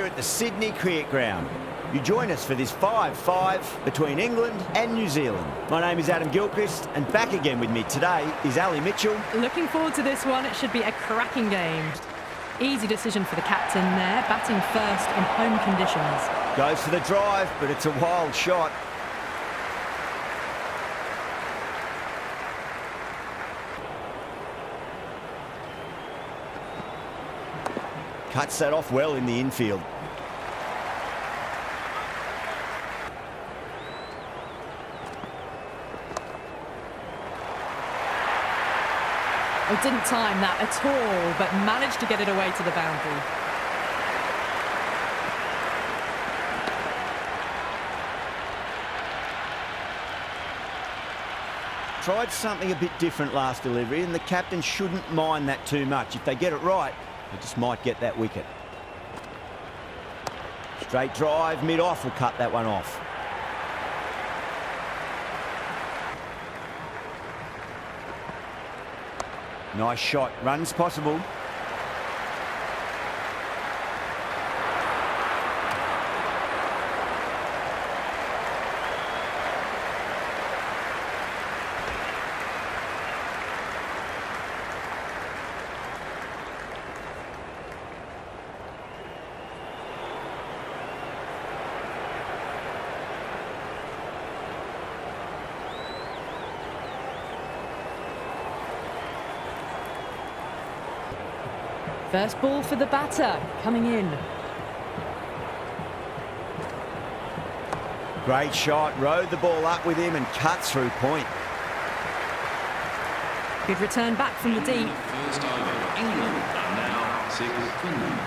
here at the Sydney Cricket Ground. You join us for this 5-5 between England and New Zealand. My name is Adam Gilchrist, and back again with me today is Ali Mitchell. Looking forward to this one. It should be a cracking game. Easy decision for the captain there, batting first in home conditions. Goes for the drive, but it's a wild shot. Cuts that off well in the infield. Oh, didn't time that at all, but managed to get it away to the boundary. Tried something a bit different last delivery, and the captain shouldn't mind that too much. If they get it right, they just might get that wicket. Straight drive, mid-off will cut that one off. Nice shot, runs possible. First ball for the batter, coming in. Great shot, rode the ball up with him and cuts through point. Good return back from the deep. First over, England are now 6 Finland.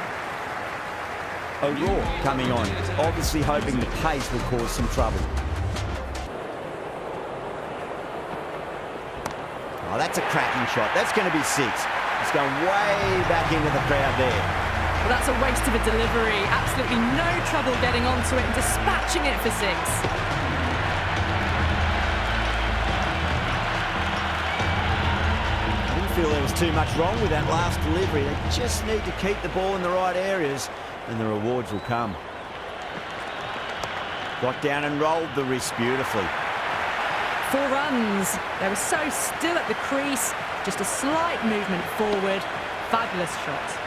O'Rourke coming on, obviously hoping the pace will cause some trouble. Oh, that's a cracking shot. That's going to be 6. It's going way back into the crowd there. Well, that's a waste of a delivery. Absolutely no trouble getting onto it and dispatching it for 6. I didn't feel there was too much wrong with that last delivery. They just need to keep the ball in the right areas and the rewards will come. Got down and rolled the wrist beautifully. 4 runs. They were so still at the crease. Just a slight movement forward. Fabulous shot.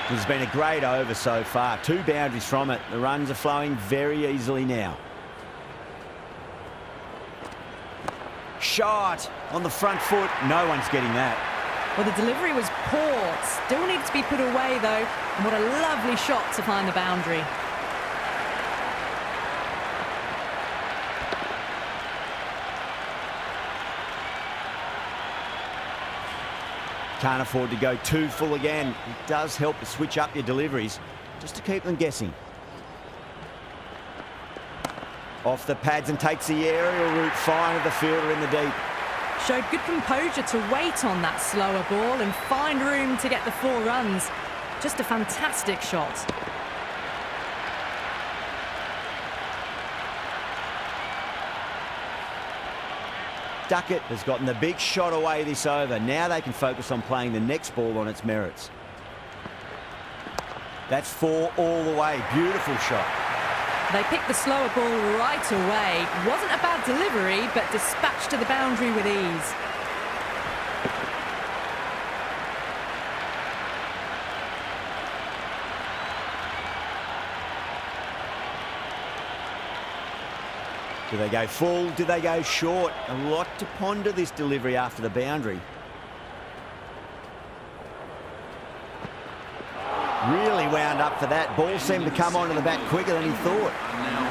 It's been a great over so far. 2 boundaries from it. The runs are flowing very easily now. Shot on the front foot. No one's getting that. Well, the delivery was poor. Still needs to be put away, though. And what a lovely shot to find the boundary. Can't afford to go too full again. It does help to switch up your deliveries, just to keep them guessing. Off the pads and takes the aerial route fine of the fielder in the deep. Showed good composure to wait on that slower ball and find room to get the 4 runs. Just a fantastic shot. Duckett has gotten the big shot away this over. Now they can focus on playing the next ball on its merits. That's 4 all the way. Beautiful shot. They picked the slower ball right away. Wasn't a bad delivery, but dispatched to the boundary with ease. Do they go full? Do they go short? A lot to ponder this delivery after the boundary. Really wound up for that. Ball seemed to come onto the bat quicker than he thought.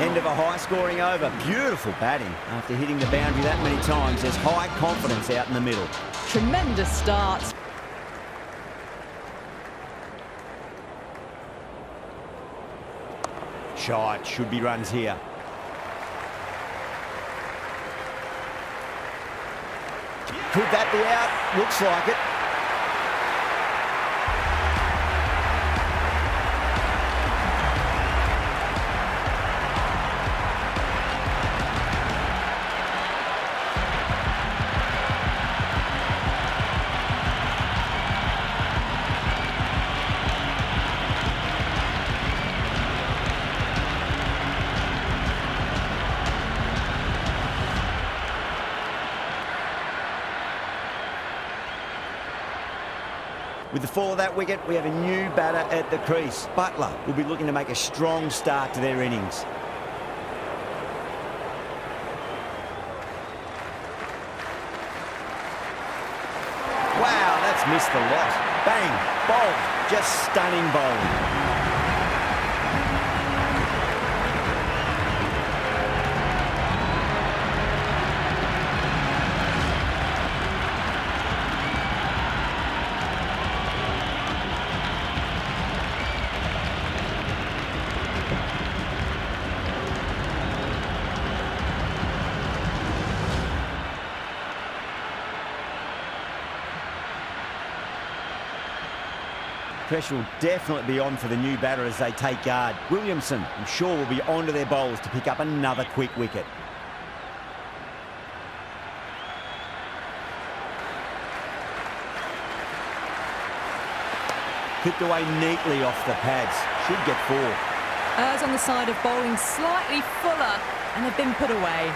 End of a high-scoring over. Beautiful batting. After hitting the boundary that many times, there's high confidence out in the middle. Tremendous start. Shot. Should be runs here. Could that be out? Looks like it. With the fall of that wicket, we have a new batter at the crease. Butler will be looking to make a strong start to their innings. Wow, that's missed the lot. Bang, bowled, just stunning bowling. Pressure will definitely be on for the new batter as they take guard. Williamson, I'm sure, will be onto their bowls to pick up another quick wicket. Clipped away neatly off the pads. Should get 4. Errs on the side of bowling slightly fuller and have been put away.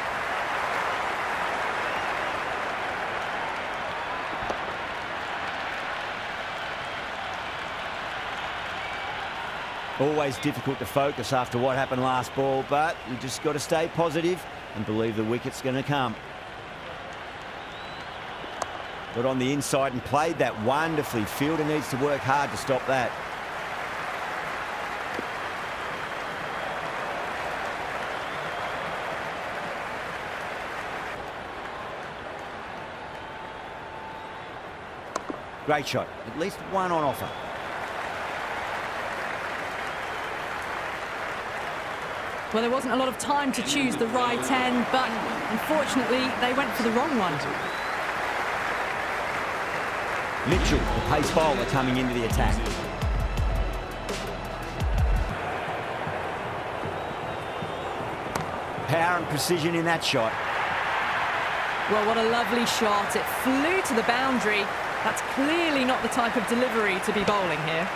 Always difficult to focus after what happened last ball, but you just got to stay positive and believe the wicket's going to come. Got on the inside and played that wonderfully. Fielder needs to work hard to stop that. Great shot. At least one on offer. Well, there wasn't a lot of time to choose the right end, but unfortunately, they went for the wrong one. Mitchell, the pace bowler, coming into the attack. Power and precision in that shot. Well, what a lovely shot. It flew to the boundary. That's clearly not the type of delivery to be bowling here.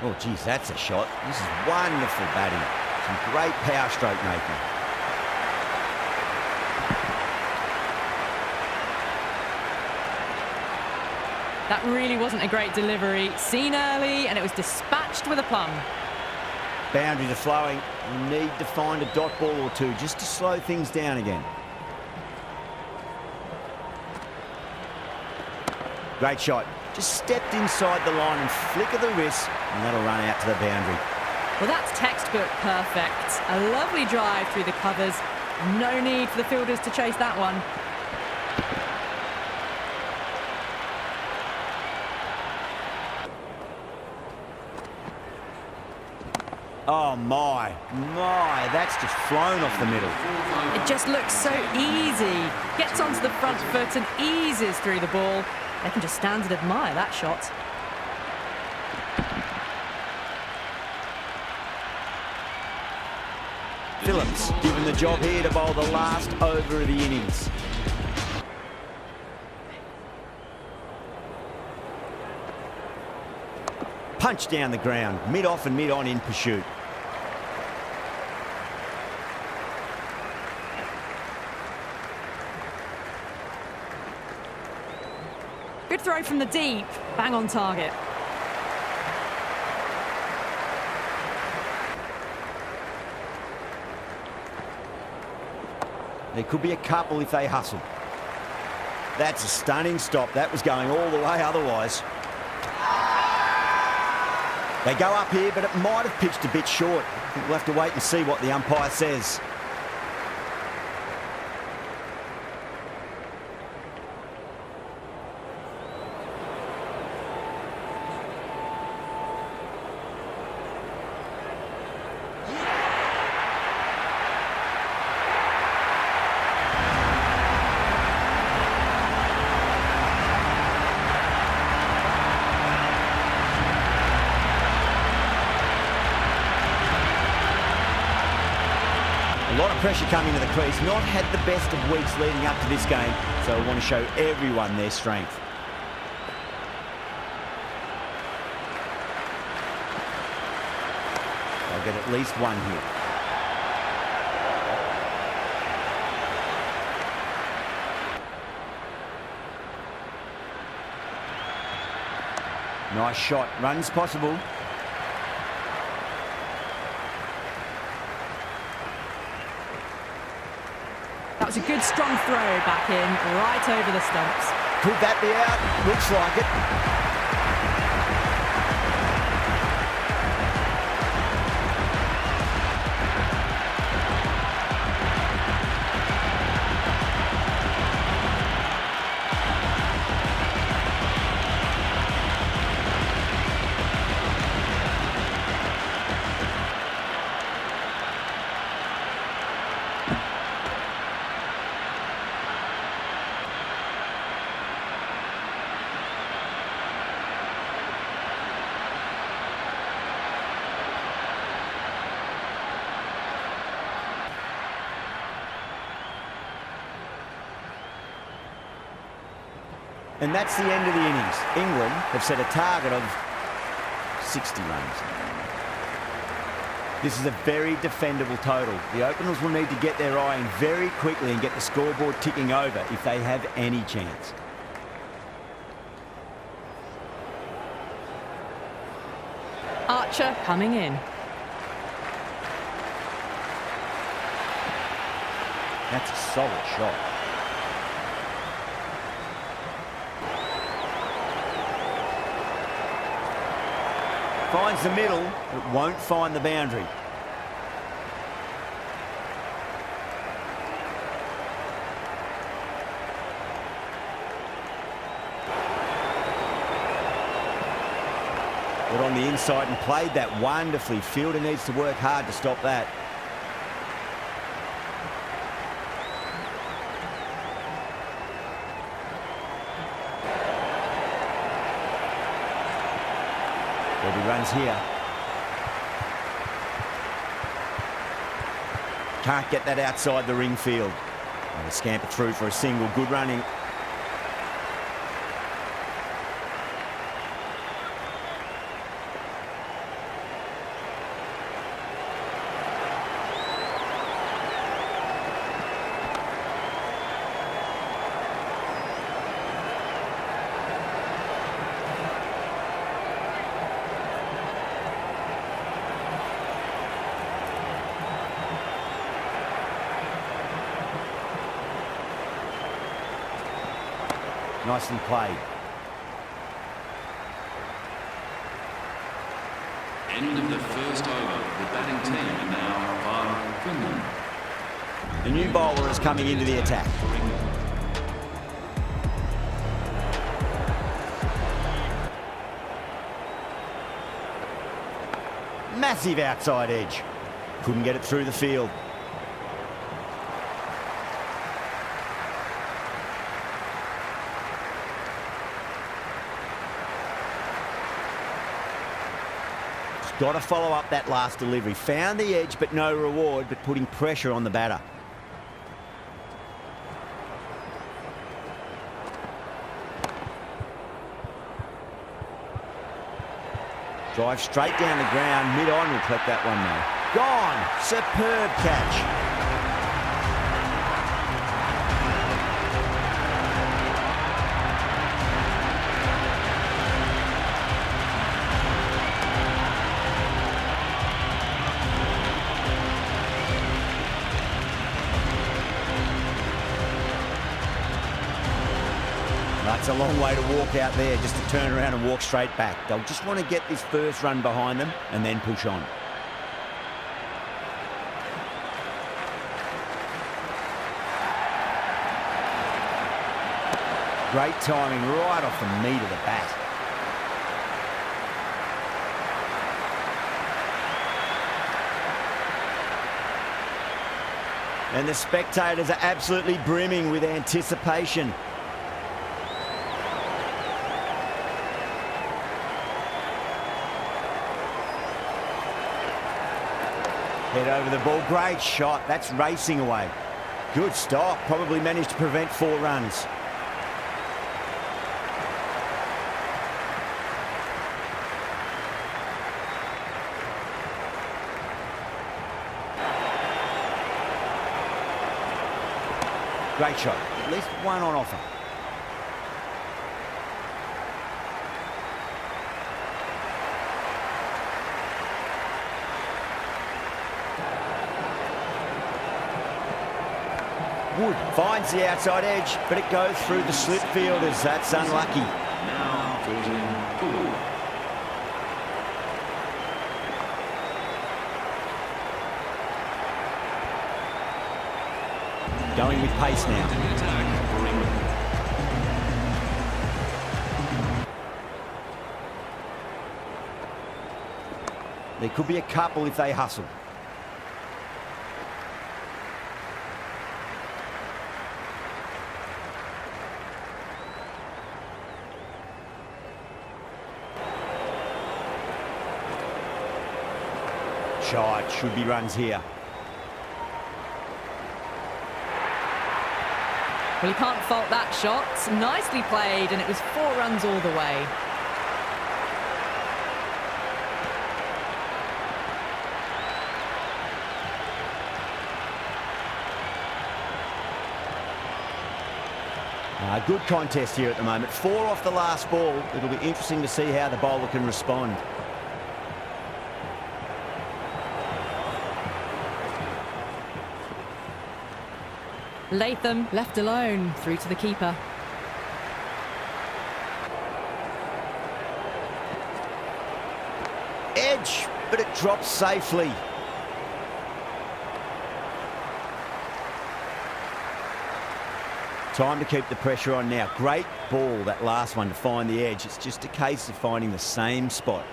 Oh, geez, that's a shot. This is wonderful batting. Some great power stroke making. That really wasn't a great delivery. Seen early, and it was dispatched with a plum. Boundaries are flowing. We need to find a dot ball or two just to slow things down again. Great shot. Just stepped inside the line and flick of the wrist, and that'll run out to the boundary. Well, that's textbook perfect. A lovely drive through the covers. No need for the fielders to chase that one. Oh, my, that's just flown off the middle. It just looks so easy. Gets onto the front foot and eases through the ball. They can just stand and admire that shot. Phillips given the job here to bowl the last over of the innings. Punch down the ground, mid-off and mid-on in pursuit. Good throw from the deep, bang on target. There could be a couple if they hustle. That's a stunning stop. That was going all the way otherwise. They go up here, but it might have pitched a bit short. I think we'll have to wait and see what the umpire says. A lot of pressure coming to the crease. Not had the best of weeks leading up to this game, so I want to show everyone their strength. They'll get at least one hit. Nice shot. Runs possible. That was a good, strong throw back in, right over the stumps. Could that be out? Looks like it. And that's the end of the innings. England have set a target of 60 runs. This is a very defendable total. The openers will need to get their eye in very quickly and get the scoreboard ticking over if they have any chance. Archer coming in. That's a solid shot. Finds the middle, but won't find the boundary. Got on the inside and played that wonderfully. Fielder needs to work hard to stop that. He runs here. Can't get that outside the ring field. And a scamper through for a single. Good running. Nicely played. End of the first over. The batting team now on Finland. The new bowler is coming into the attack. Massive outside edge. Couldn't get it through the field. Got to follow up that last delivery. Found the edge, but no reward, but putting pressure on the batter. Drive straight down the ground. Mid-on will collect that one though. Gone. Superb catch. That's a long way to walk out there, just to turn around and walk straight back. They'll just want to get this first run behind them and then push on. Great timing right off the meat of the bat. And the spectators are absolutely brimming with anticipation. Head over the ball. Great shot. That's racing away. Good stop. Probably managed to prevent 4 runs. Great shot. At least one on offer. Wood finds the outside edge, but it goes through the slip fielders. That's unlucky. Now fielding Poole. Going with pace now. The attack for England. There could be a couple if they hustle. Shot, should be runs here. Well, you can't fault that shot. Nicely played, and it was 4 runs all the way. Good contest here at the moment. 4 off the last ball. It'll be interesting to see how the bowler can respond. Latham left alone, through to the keeper. Edge, but it drops safely. Time to keep the pressure on now. Great ball, that last one, to find the edge. It's just a case of finding the same spot.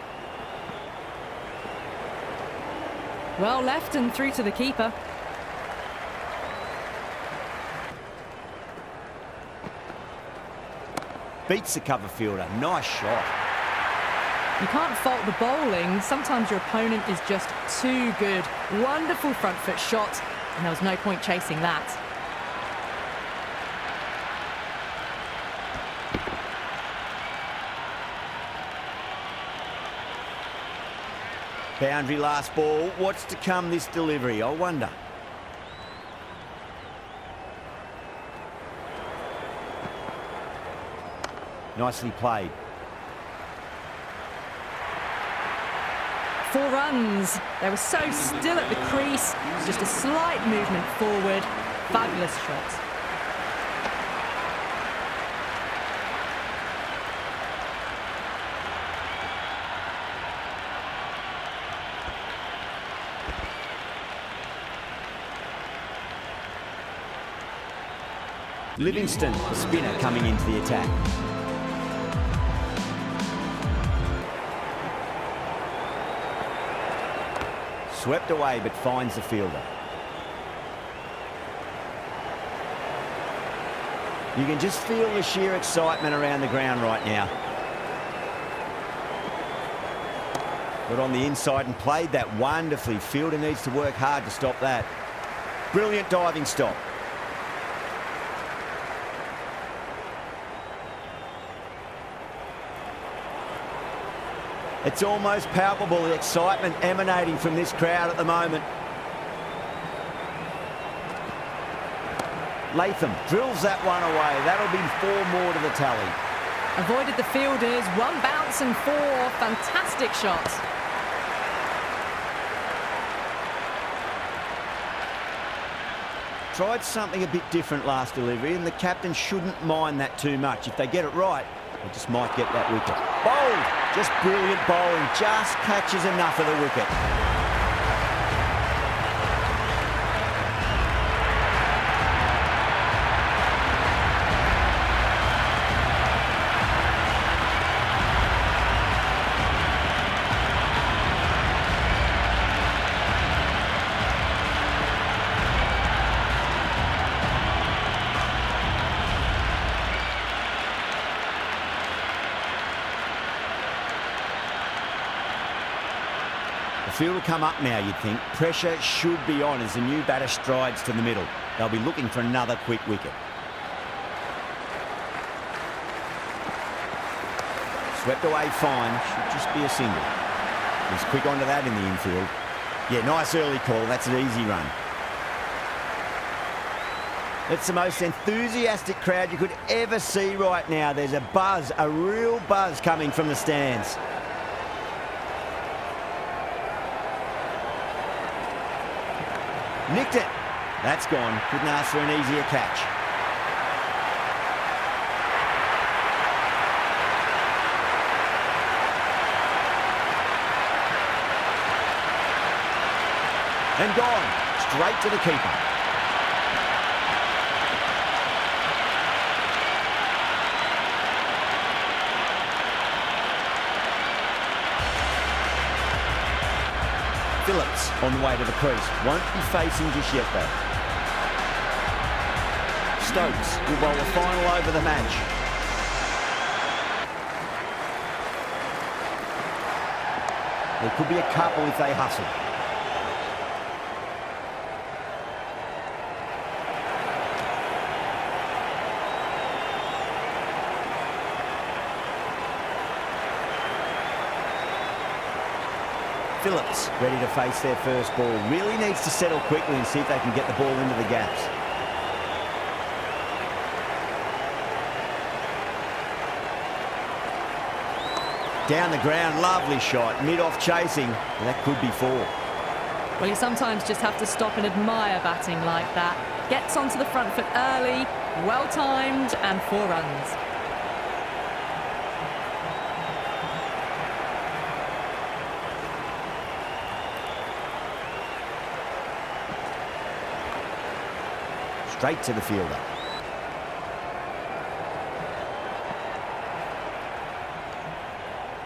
Well left and through to the keeper. Beats the cover fielder. Nice shot. You can't fault the bowling. Sometimes your opponent is just too good. Wonderful front foot shot, and there was no point chasing that. Boundary last ball. What's to come this delivery, I wonder. Nicely played. 4 runs. They were so still at the crease. Just a slight movement forward. Fabulous shot. Livingston, the spinner, coming into the attack. Swept away, but finds the fielder. You can just feel the sheer excitement around the ground right now. Got on the inside and played that wonderfully. Fielder needs to work hard to stop that. Brilliant diving stop. It's almost palpable, the excitement emanating from this crowd at the moment. Latham drills that one away. That'll be 4 more to the tally. Avoided the fielders. 1 bounce and 4. Fantastic shots. Tried something a bit different last delivery, and the captain shouldn't mind that too much. If they get it right, they just might get that wicket. Bowled! Just brilliant bowling. Just catches enough of the wicket. The field will come up now, you'd think. Pressure should be on as the new batter strides to the middle. They'll be looking for another quick wicket. Swept away fine. Should just be a single. He's quick onto that in the infield. Yeah, nice early call. That's an easy run. It's the most enthusiastic crowd you could ever see right now. There's a buzz, a real buzz coming from the stands. Nicked it. That's gone. Couldn't ask for an easier catch. And gone. Straight to the keeper. Phillips on the way to the crease. Won't be facing just yet though. Stokes will bowl the final over the match. There could be a couple if they hustle. Phillips ready to face their first ball. Really needs to settle quickly and see if they can get the ball into the gaps. Down the ground, lovely shot. Mid-off chasing. That could be 4. Well, you sometimes just have to stop and admire batting like that. Gets onto the front foot early, well-timed, and 4 runs. Straight to the fielder.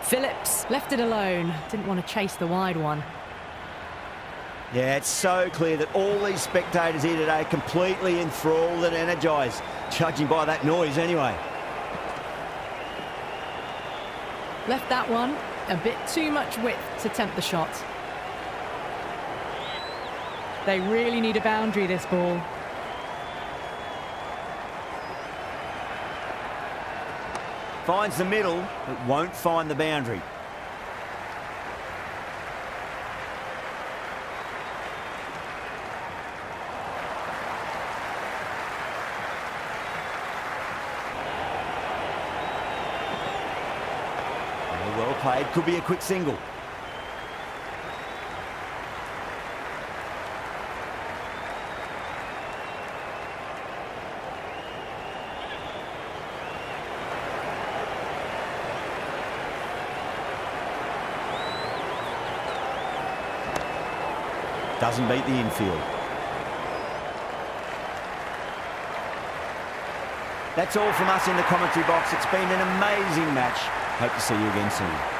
Phillips left it alone. Didn't want to chase the wide one. Yeah, it's so clear that all these spectators here today are completely enthralled and energised, judging by that noise anyway. Left that one a bit too much width to tempt the shot. They really need a boundary, this ball. Finds the middle, but won't find the boundary. Well played, could be a quick single. Doesn't beat the infield. That's all from us in the commentary box. It's been an amazing match. Hope to see you again soon.